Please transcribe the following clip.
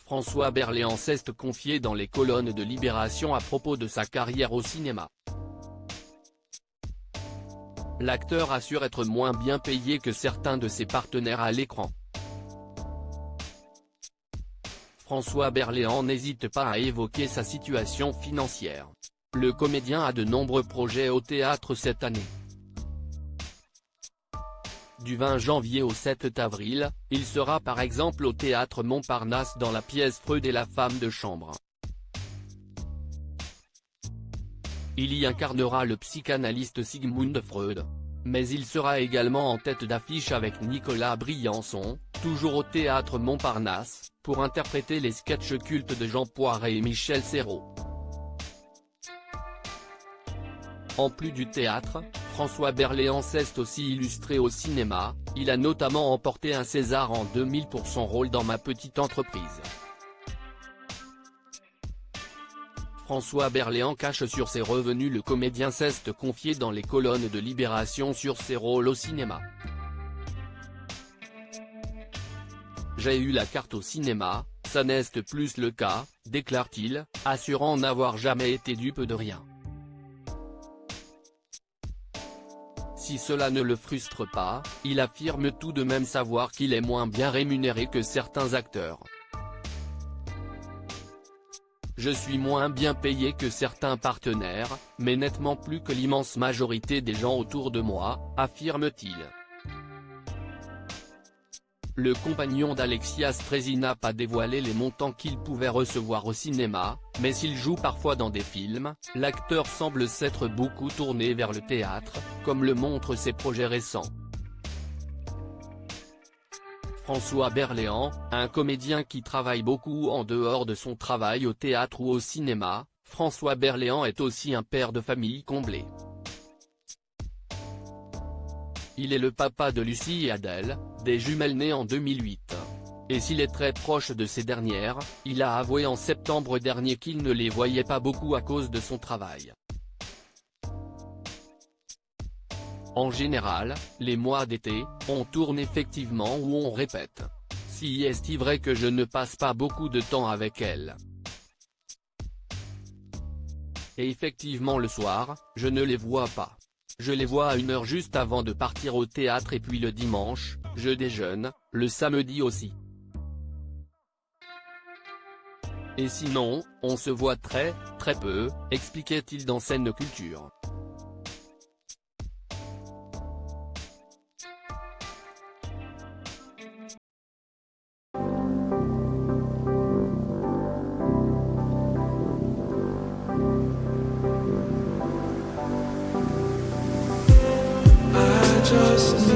François Berléand s'est confié dans les colonnes de Libération à propos de sa carrière au cinéma. L'acteur assure être moins bien payé que certains de ses partenaires à l'écran. François Berléand n'hésite pas à évoquer sa situation financière. Le comédien a de nombreux projets au théâtre cette année. Du 20 janvier au 7 avril, il sera par exemple au théâtre Montparnasse dans la pièce Freud et la femme de chambre. Il y incarnera le psychanalyste Sigmund Freud. Mais il sera également en tête d'affiche avec Nicolas Briançon, toujours au théâtre Montparnasse, pour interpréter les sketchs cultes de Jean Poiret et Michel Serrault. En plus du théâtre, François Berléand s'est aussi illustré au cinéma, il a notamment remporté un César en 2000 pour son rôle dans Ma petite entreprise. François Berléand cache sur ses revenus. Le comédien s'est confié dans les colonnes de Libération sur ses rôles au cinéma. J'ai eu la carte au cinéma, ça n'est plus le cas, déclare-t-il, assurant n'avoir jamais été dupe de rien. Si cela ne le frustre pas, il affirme tout de même savoir qu'il est moins bien rémunéré que certains acteurs. Je suis moins bien payé que certains partenaires, mais nettement plus que l'immense majorité des gens autour de moi, affirme-t-il. Le compagnon d'Alexia Strezzi n'a pas dévoilé les montants qu'il pouvait recevoir au cinéma, mais s'il joue parfois dans des films, l'acteur semble s'être beaucoup tourné vers le théâtre, comme le montrent ses projets récents. François Berléand, un comédien qui travaille beaucoup en dehors de son travail au théâtre ou au cinéma, François Berléand est aussi un père de famille comblé. Il est le papa de Lucie et Adèle, des jumelles nées en 2008. Et s'il est très proche de ces dernières, il a avoué en septembre dernier qu'il ne les voyait pas beaucoup à cause de son travail. En général, les mois d'été, on tourne effectivement ou on répète. Si est-il vrai que je ne passe pas beaucoup de temps avec elle. Et effectivement le soir, je ne les vois pas. Je les vois à 1 heure juste avant de partir au théâtre et puis le dimanche, je déjeune, le samedi aussi. Et sinon, on se voit très peu, expliquait-il dans Scène Culture. Just